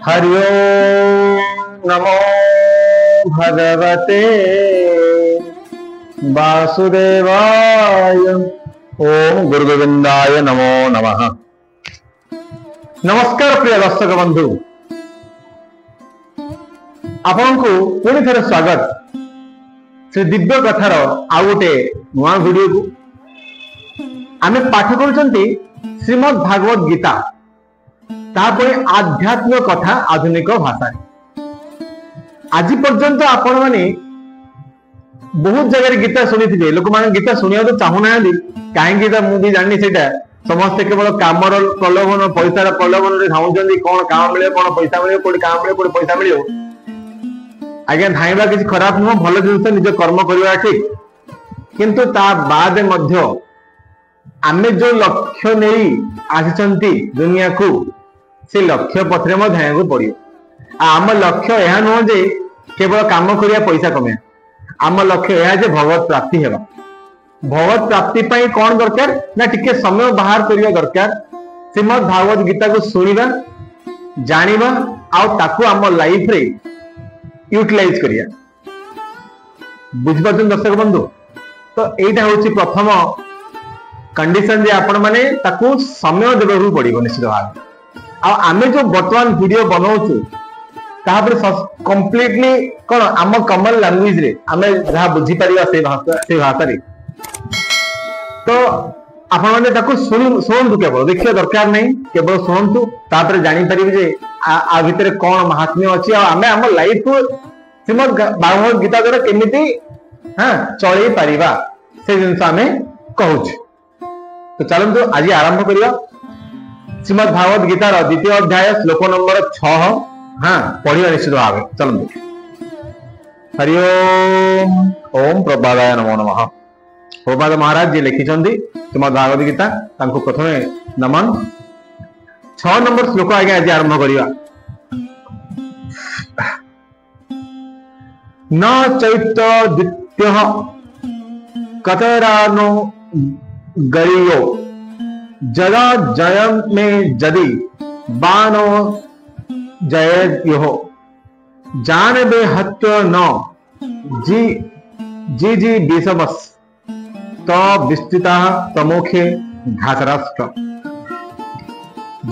हरि ओम नमो भगवते वासुदेवाय। ओम गुरुगोविंदाय नमो नमः। नमस्कार प्रिय दर्शक बंधु, आपण को पुणी थे स्वागत श्री दिव्य कथार आउ गोटे नुआ वीडियो को। आमे पाठ करुचंती श्रीमद् भागवत गीता, तापर आध्यात्मिक कथा आधुनिक भाषा। आज पर्यंत आपण माने बहुत जगह गीता शुणी, लोक मैंने गीता शुणा तो चाहूना कहीं मुझे जानी से समस्ते केवल कामर प्रलोभन पैसार प्रलोभन धाऊँ कौन काम मिले कौन पैसा मिले कौन काम मिले कौन पैसा मिले। आज्ञा धाइबा किसी खराब नुह, भल जिन निज कर्म करवा ठीक, किंतु ता बाद मध्य आमे जो लक्ष्य नहीं आसी दुनिया को से लक्ष्य पथरे धाइबा पड़ो। आम लक्ष्य यह नुह जे केवल काम करिया पैसा कमे, आम लक्ष्य यह जे भगवत प्राप्ति हेबा। भगवत प्राप्ति पाई कौन दरकार ना टिके समय बाहर करिया दरकार। श्रीमद् भागवत गीता को सुनिबा, जानिबा आउ ताकू आम लाइफ रे यूटिलाइज करिया। बुझिपारछन दर्शक बंधु? तो एटा होची प्रथम कंडीशन जे आपण माने ताकू समय देबा पड़िबो निश्चित भाव। आमे जो वर्तमान वीडियो बनाऊचु तापर कंप्लीटली कौन आम कॉमन लैंग्वेज रे आमे जहा बुझी परिबा से भाषा रे। तो आपण माने ताकू सुनंतु, केवल देखिया दरकार नहीं, केवल सुनंतु, तापर जानि परिबे जे आ भितरे कौन महात्म्य अछि आ आमे हम लाइफ को श्रीमद् भागवत गीता द्वारा केमिति चलई परिबा से जिनस आमे कहूछ। तो चलंतु आज आरंभ करिया श्रीमद् भागवत गीतार द्वितीय अध्याय श्लोक नंबर 6 पढ़िया निश्चित भाव। चलंतु। हरि ओम। ओम प्रभादाय नमो नमः। प्रभाद महाराज जी लिखिछन्ति श्रीमद् भागवत गीता, तांको प्रथमे नमन। 6 नंबर श्लोक आगे आज आरंभ करिया। न चैत्य द्वितीयः कतरानो गरियो जदा जयम में जदि बानो जयद्यो जान बे हत्य न जी जी विषवस् तो विस्तृता प्रमुखे घातराष्ट्र।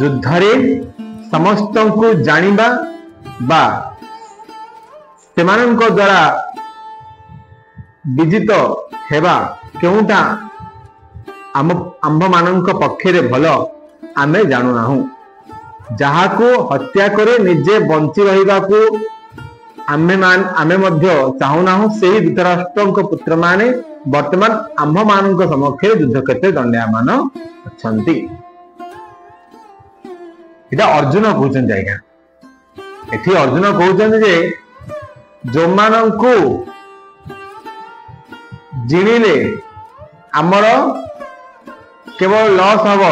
युद्धरे समस्त को जानिबा बा सेमानंको द्वारा विजित हेबा केउटा आंभ मानंक पक्षे भल आमे जानु नाहु। जहाको हत्या करे निजे बंची रहिबा को आमे मध्य चाहू नाहु। सेही धृतराष्ट्रंक पुत्र माने वर्तमान आंभ मानंक समक्ष युद्ध क्षेत्र दंडयामान अछंती। इटा अर्जुन कहउछन जायगा। एठी अर्जुन कहउछन जे जो मानंकु जिनिले आमर केवल लॉस हब,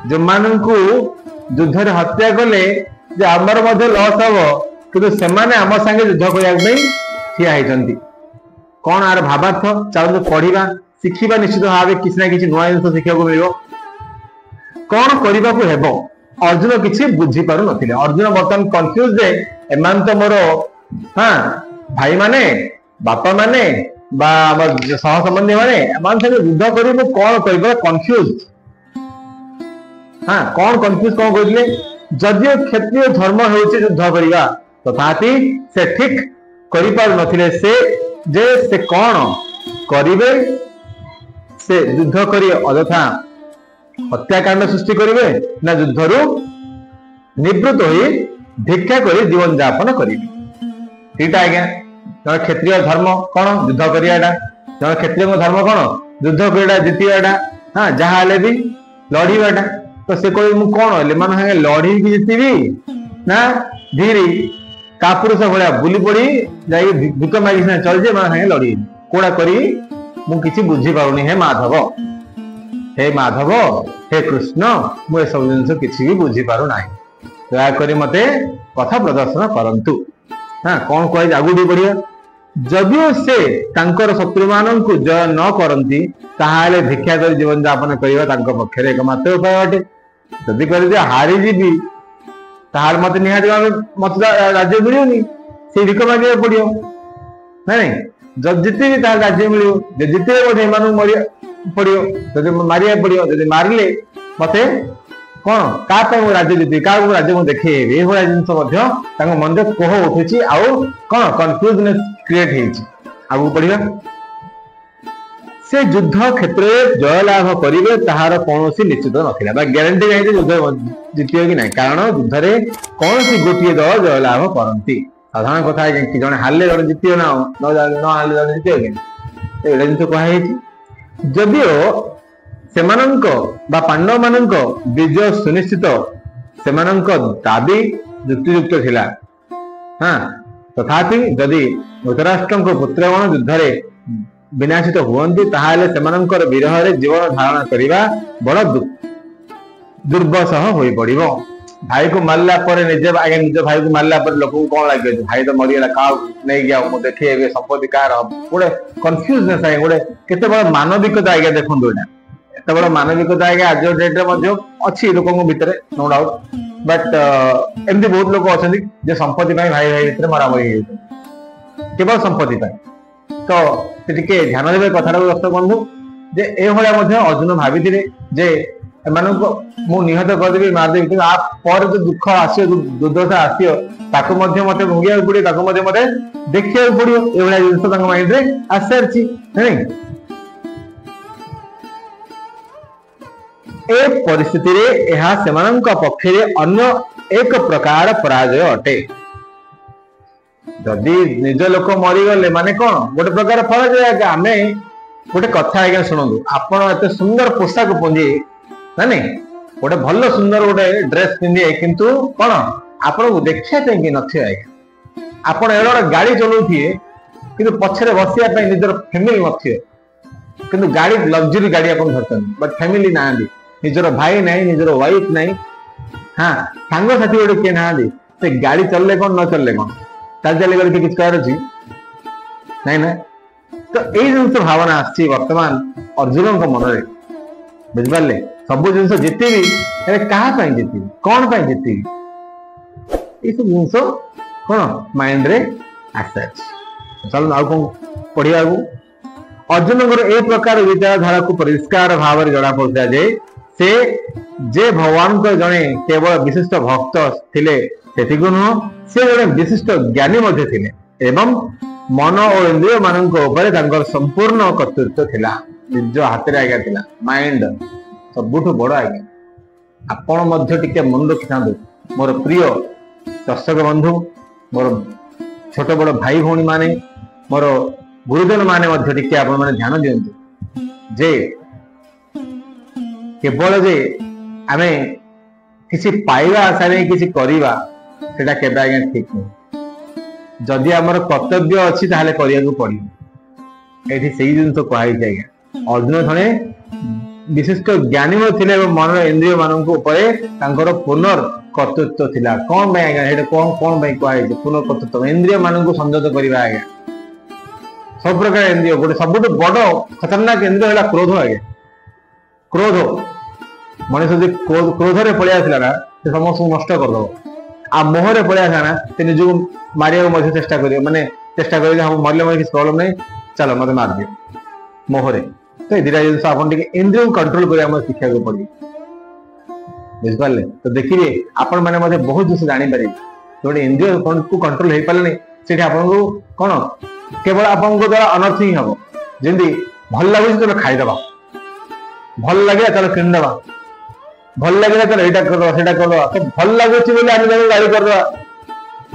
जो मानंकु युद्ध रे हत्या कले जे आमर मध्य लॉस हब, किंतु सेमाने आम संगे युद्ध करिया नै ठिया हैचंती। कोन आर भावार्थ चालू पढ़िबा शिखिबा, निश्चित भावे किछि ना किछि नया जिनिस शिखिया को मिलिबो। कोन करिबा को हेबो अर्जुन किछि बुझी पारु नथिले। अर्जुन बर्तमान कंफ्यूज जे एमान तो मोर भाई माने बापा माने बा सह संबंधी माने एमान संगे युद्ध करी मु कोन करिबा कंफ्यूज। कोन कंफ्यूज कोन कहले? जदियो क्षत्रिय धर्म हेउछि युद्ध करिबा, तथापि से ठीक करि पारु नथिले। से कोन करिवे? से युद्ध करी अयथा हत्याकांड सृष्टि करिवे ना युद्धरु निवृत्त होई भिक्षा करी जीवन यापन करिवे। ठीक आज्ञा। जन क्षत्रिय धर्म कौन? युद्ध करियाटा। जन क्षत्रिय धर्म कौन? युद्ध करियाटा, जितियाटा। जहाँ हेले भी लड़ीबाटा। तो से कोई मु कौन हेले मान संगे लड़ी की जितिबी ना धीरी कापुरुष भलिया बुली पड़ी जाई भिक मागी से चल जे मान संगे लड़ी कोड़ा करी मु किछि बुझी पारुनी। हे माधव, हे माधव, हे कृष्ण, मु ए सब जिनिस किछि भी बुझी पारु नाही। दया करी मते कथा प्रदर्शन करंतु। कौन कहे आगुड़ी बढ़िया? जदियो से तांकर शत्रु मानंकु जय न करंती, ताहाले भिक्षा कर जीवन यापन करिबा तांको पक्षरे एकमात्र उपाय अटे। जदि कर हारी जीवी ताहार मते निहाती मते राज्य मिलूनी से भिक मागे पड़ियो नहीं जब जिते भी ताहार राज्य मिलियो जे जिते बोधे मानु मरिया पड़ियो जदि मारिया पड़ियो जदि मारले मते कोन का पे राज्य जिते का राज्य मु देखैबे ए होला जिंस मध्य तांग मन रे कोह उठुची आ कोन कंफ्यूजनेस क्रिएट हेची आगु पड़िया से युद्ध क्षेत्र में जय लाभ करेंगे ताहार कौन निश्चित नथिला बा ग्यारंटी नहीं युद्ध जितियो कि नहीं कारण युद्ध रे कौन सी गोटे दल जय लाभ करती साधारण कथा है कि जने हारले जने जितियो ना न हारले जने जितियो कि एटा जिंस कहा जदियो सेमानंक बा पांडव मानंक विजय सुनिश्चित सेमानंक दाबी युक्तियुक्त थिला हां तथापि जदि धृतराष्ट्रंक पुत्रगण युद्ध रे विनाशित हुअन्ति ताहाले सेमानंकर विरह रे जीवन धारण करिबा बड़ दुर्बसह होई पड़िबो भाई को मारला पर निजे आगे निज भाई को मारला पर लोक को कोन लागे भाई तो मरियला का नहीं गया मु देखे एबे संपत्ति कार गोटे कंफ्यूजनेस आगे गोटे केते बड़ मानविकता आगे देखंदो एटा एते बड़ मानविकता आगे आज डेट रे मध्य अछि लोक को भीतर नो डाउट बट एमदी बहुत लोक अछंती जे संपत्ति भाई भाई भीतर मारा मरी केवल संपत्ति पाई तो टिके ध्यान देवे कथा दर्शक बंधु जे ए भलिया मध्ये अर्जुन भाबिथिले जे एमानको मु निहत करदेबी मारदेबी कि आप पर जो दुख आसियो दुर्दशा आसियो ताको मध्ये मते भोगिया पड़ियो ताको मध्ये मते देखिया पड़ियो ए भलिया जिंस तांग माइंड रे आसरछि नहीं ए परिस्थिति रे एहा सेमानंक पक्षरे अन्य एक प्रकार पराजय अटे जदि निज लोक मरीगले माने कौन गोटे प्रकार पराजय है आमे गोटे कथा आज्ञा शुणु आपण एत सुंदर पोशाक पिंधे ना गोटे भल सुंदर गोटे ड्रेस पिंधे किंतु कौन आपण को देखा कि नथे आज्ञा आपण एड़ा गोटे गाड़ी चलाउथिए किंतु पछरे बसिया पे निजर फैमिली नथिए किंतु गाड़ी लग्जरी गाड़ी आपण धरतन बट फैमिली नांदी निजर भाई नहीं निजर वाइफ नहीं हां सांग साथी गोटे के नांदी से गाड़ी चलले कौन न चलले कौन चली कि अच्छी नहीं ना तो यही जिन भावना आसी वर्तमान अर्जुन मन में बुझिपारे सब जिन जीति क्या जीति कौन जीति ये सब जिन कौन माइंड रे आसे चलो आउ कौन पढ़िया अर्जुन ए प्रकार विचारधारा को परिष्कार भाव में जना पड़ता से जे भगवान को जड़े केवल विशिष्ट भक्त थिले सेतिको नुह से जड़े विशिष्ट ज्ञानी मध्य थिले एवं मन और इंद्रिय मानक ऊपर तांकर संपूर्ण कर्तृत्व थिला निज हाथ रे आज्ञा थिला माइंड सबुठ बड़ आज्ञा आपण मध्य टिके मन रखिथा मोर प्रिय दर्शक बंधु मोर छोट बड़ भाई भौणी माने मोर गुरुजन माने मध्य टिके आपण माने ध्यान दियंतु जे केवल जे आमे किसी पाइबा आशा नहीं किसी करिबा सेटा केबे आज्ञा ठीक नहीं जदि आमर कर्तव्य अच्छी ताहले करिया को पड़ियो एठी सेही जिंस कहै छै आज्ञा अर्जुन थणे विशिष्ट ज्ञानी थिले मन इंद्रिय मानक ऊपर तांकर पुनर् कर्तृत्व थिला कोन भाई आज्ञा हेड कोन कोन भाई कहै छै पुनर् कर्तृत्व इंद्रिय मानक संयत करिबा आज्ञा सब प्रकार इंद्रिय गोटे सबुठ बड़ खतरनाक इंद्रिय होला क्रोध आज्ञा क्रोध मनुष्य जो क्रोध रे पड़िया थिला ना से समस्त नष्ट कर दो आ मोह रे पड़िया था ना से निज मारिया को चेष्टा करियो माने चेष्टा करियो हम मरले मरे किसी प्रॉब्लम नहीं चलो मते मार दियो मोह रे तो ए दिरा जिंस आपन टिके इंद्रिय को कंट्रोल करिया हम शिक्षा को पड़ी बुझ पाले तो देखिए आपण माने मते बहुत जिंस जानि पारे जोडे इंद्रिय को कंट्रोल हे पाले नहीं सेठी आपन को कोन केवल आपन को द्वारा अनर्थ ही हबो जेंदी भल लागो तो खाई दबा भल लगे चलो किन दबा भल लगे चलो एटा कर दो सेटा कर दो तो भल लागुची बोले आमे गाड़ी कर दो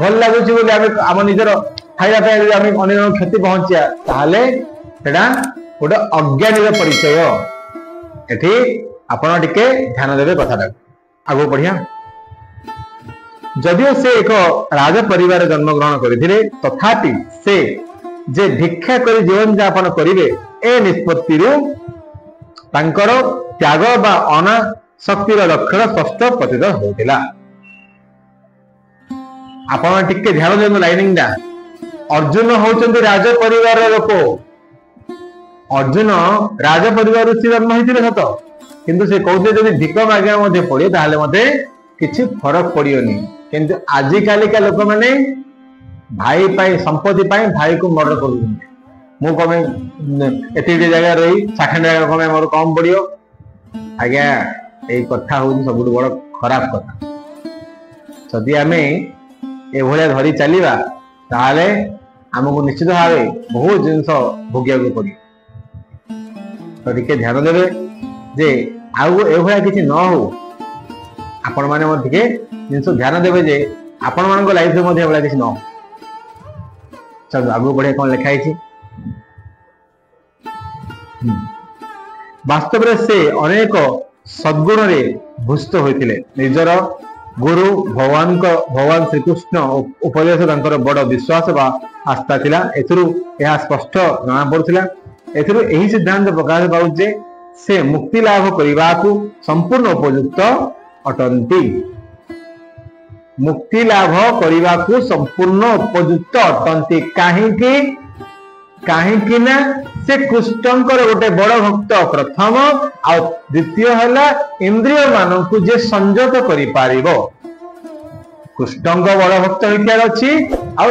भल लागुची बोले आमे आम निजर खाइबा पे आमे अन्य क्षति पहुंचिया ताहले सेटा गोटे अज्ञानी परिचय एठी आपण टिके ध्यान देबे कथाटा आगो बढ़िया जदियो से एक राज परिवार जन्म ग्रहण करथिले तथापि से जे भिक्षा करी जीवन यापन करिवे ए निष्पत्ति रु तांकर त्याग बा अनासक्तिर लक्षण स्पष्ट प्रतीत होतिला आपण टिके ध्यान देनु लाइनिंग दा अर्जुन होचंती राज परिवार लोक अर्जुन राज परिवार से जन्म होइतिले सत किंतु से कहते जदि भिक मागिया मध्ये पड़े ताहले मते किछि फरक पड़ियोनी। किंतु आजि कालिका लोक माने भाई पाई संपत्ति पाई भाई को मर्डर कर दियंते। मु कमे एति जगह रही साखंड जगह कमे मोर कम पड़ियो आज्ञा एई कथा हो सबुठ बड़ खराब कथा। जदि आमे ए भलिया धरी चलिबा ताले हमको निश्चित भाव बहुत जिनस भोगिया को पड़ी। तो टिके ध्यान देवे जे आउ ए भलिया किछि न हो। आपण माने म टिके जिनस ध्यान देवे जे आपण मान को लाइफ रे मध्ये भलिया किछि न हो। चल आगु बढ़े कोन लिखाई छी। वास्तव रे से अनेक सद्गुण रे भूषित होइतिले। निजर गुरु भगवान श्री कृष्ण उपदेश तांकर बड़ विश्वास बा आस्था थिला। एथुरु यह स्पष्ट जना पड़ुथिला। एथुरु एही सिद्धांत प्रकाश पाउ जे से मुक्ति लाभ करिबाकू संपूर्ण उपयुक्त अटंती। मुक्ति लाभ करिबाकू संपूर्ण उपयुक्त अटंती। काहेकि ना से कृष्णकर गोटे बड़ भक्त प्रथम आ द्वितीय हला इंद्रिय मानन को जे संयत करि पारिबो। कृष्णक बड़ भक्त होइकार अछि आ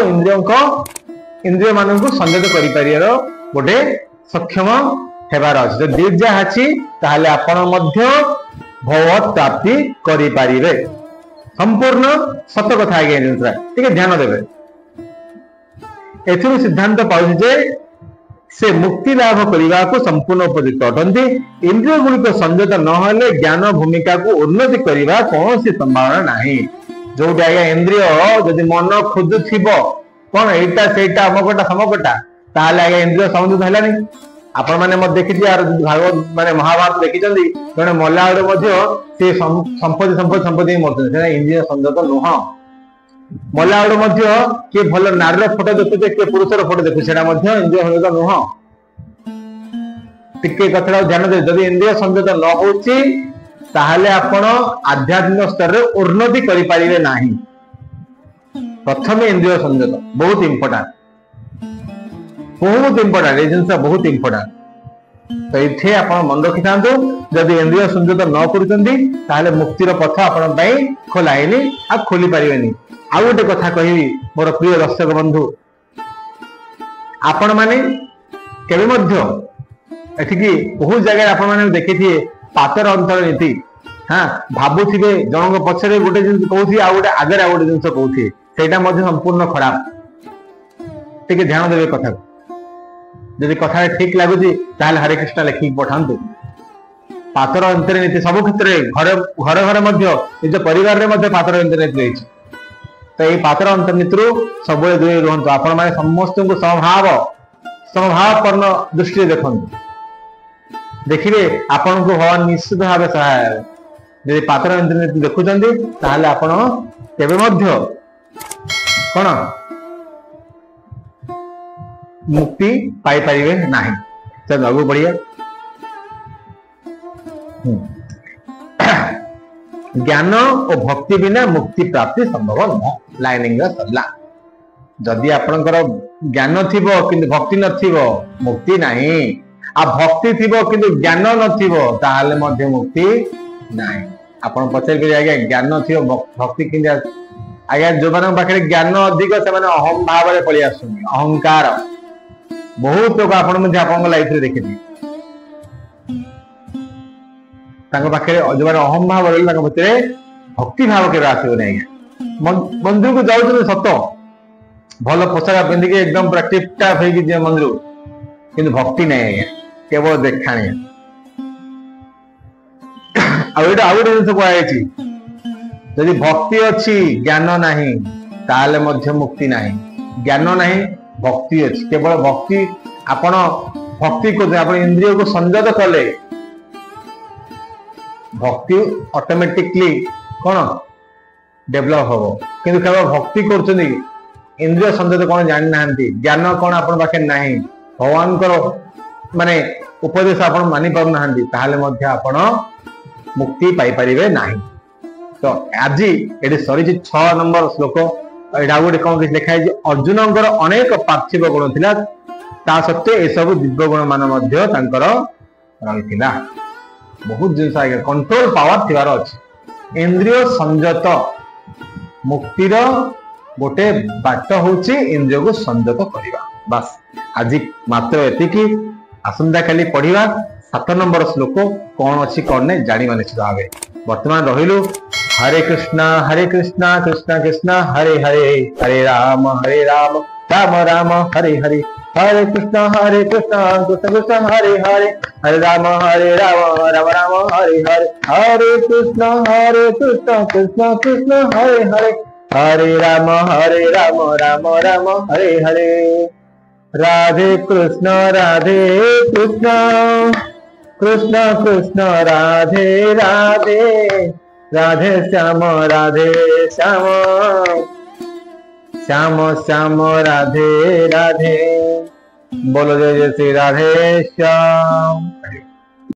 इंद्रिय मानन को संयत करि पारियारो गोटे सक्षम हेबार अछि। जदि दीर्घा अछि ताहाले आपण मध्य भगवत प्राप्ति करि पारिबे। संपूर्ण सत कथा आगे निंत्रा ठीक है ध्यान देबे। एथुरु सिद्धांत पाउछि जे से मुक्ति लाभ करिबा को संपूर्ण उपयुक्त अटंती। इंद्रिय गुणिक संयत न होले ज्ञान भूमिका को उन्नति करिबा कोनोसी संभावना नाही। जो आज्ञा इंद्रिय जदि मन खोजु थिबो कोन एटा सेटा अमकटा समकटा ताले आज्ञा इंद्रिय संयत हलानी। आपण माने म देखिथि यार भागवत माने महाभारत देखिचंदी जने मल्लाडे मध्ये से संपत्ति मरते से इंद्रिय संयत नुह। मल्लाडे मध्ये के भल नारीर फोटो देखुचे के पुरुषर फोटो देखु सेटा मध्ये इंद्रिय संयत नुह। टिके कथा ध्यान दे। जदि इंद्रिय संयत न होची ताहाले आपण आध्यात्मिक स्तर रे उन्नति करि पारिबे नाही। प्रथम इंद्रिय संयत बहुत इंपोर्टेंट ए जिनस बहुत इंपोर्टेंट। तो इथे आपण मन रखि थांतु जदि इंद्रिय संयत न करूचंदी ताहाले मुक्तिर पथ आपण पई खोलाइनी आ खोली पारिबेनी। आ गोटे कथा कहिबी मोर प्रिय दर्शक बंधु आपण माने केबे मध्य एठिकी बहुत जगह आपण माने देखिथिए पातर अंतर नीति। हां भाबुथिबे जनक पछरे गोटे जिंस कहउथि आ गोटे आगरे आ गोटे जिंस कहउथि सेटा मध्ये संपूर्ण खराब। टिके ध्यान देबे कथा। जदि कथा ठीक लागुची ताहाले हरे कृष्ण लिखि पठांतु। पातर अंतर नीति सब क्षेत्र घर घर मध्य निज परिवार रे मध्य पातर अंतर नीति रहिछि। तो ये पातर अंतर नीति सब दूर रुहतु। आपण माने समस्त को समभावपूर्ण दृष्टि देखंतु। देखिए आपण को भगवान निश्चित भाव सहाय। यदि पातर अंतर नीति देखुचंदी ताहाले आपण केबे मध्य कोन मुक्ति पाई परिवे नाही। चल आगु बढ़िया। ज्ञान और भक्ति बिना मुक्ति प्राप्ति संभव न। लाइनिंग सरला। जदि आपनकर ज्ञान थिबो किंतु भक्ति नथिबो मुक्ति नाही। आ भक्ति थिबो किंतु ज्ञान नथिबो ताहाले मध्ये मुक्ति नाही। आपण पछर के आगे ज्ञान थिबो भक्ति किंतु आगे जो माने पाखरे ज्ञान अधिक से माने अहम भाव रे पळि आसुनी। अहंकार बहुत लोग आपण मध्ये आपण लाइफ रे देखिथि तांको पाखरे जो माने अहम भाव रे तांको भितरे भक्ति भाव के आसीबो नै। मंदिर को जाउछन सत भल पोशाक पिंधि के एकदम पूरा टिप टाप हे कि जे मंदिर किंतु भक्ति नै केवल देखाणी। आ एटा आउट जिंस कोआइछि जदि भक्ति अछि ज्ञान नाही ताले मध्य मुक्ति नाही। ज्ञान नाही भक्ति अछि केवल भक्ति। आपण भक्ति को आपण इंद्रिय को संयत कले भक्ति ऑटोमेटिकली कोन डेवलप हो। किंतु केवल भक्ति करछनी इंद्रिय संयत कोन जानि नाहंती ज्ञान कोन आपण पाखे नाही भगवान को माने उपदेश आपण मानि पाउ नाहंती ताहाले मध्य आपण मुक्ति पाई परिबे नाही। तो आज एडी सरी 6 नंबर श्लोक एडा गोटे कोन लिखा है अर्जुनकर अनेक पार्थिव गुण थिला ता सत्ते ए सब दिव्य गुण मान मध्य तांकर रहिथिला। बहुत जिंस आगे कंट्रोल पावर थिबार अछि। इंद्रिय संयत मुक्तिर गोटे बाट होची इंद्रिय को संयत करवा। बस आज मात्र एतिकी। आसंता काली पढ़िवा 7 नंबर श्लोक कौन अच्छी कौन नहीं जानिबा निश्चित भावे। वर्तमान रहिलु हरे कृष्णा कृष्णा कृष्णा हरे हरे, हरे राम राम राम हरे हरे, हरे कृष्णा कृष्णा कृष्णा हरे हरे, हरे राम राम राम हरे हरे, हरे कृष्णा कृष्णा कृष्णा हरे हरे, हरे राम राम राम हरे हरे। राधे कृष्ण कृष्ण कृष्ण राधे राधे, राधे श्याम श्याम श्याम राधे राधे। बोलो जय जय श्री राधे श्याम।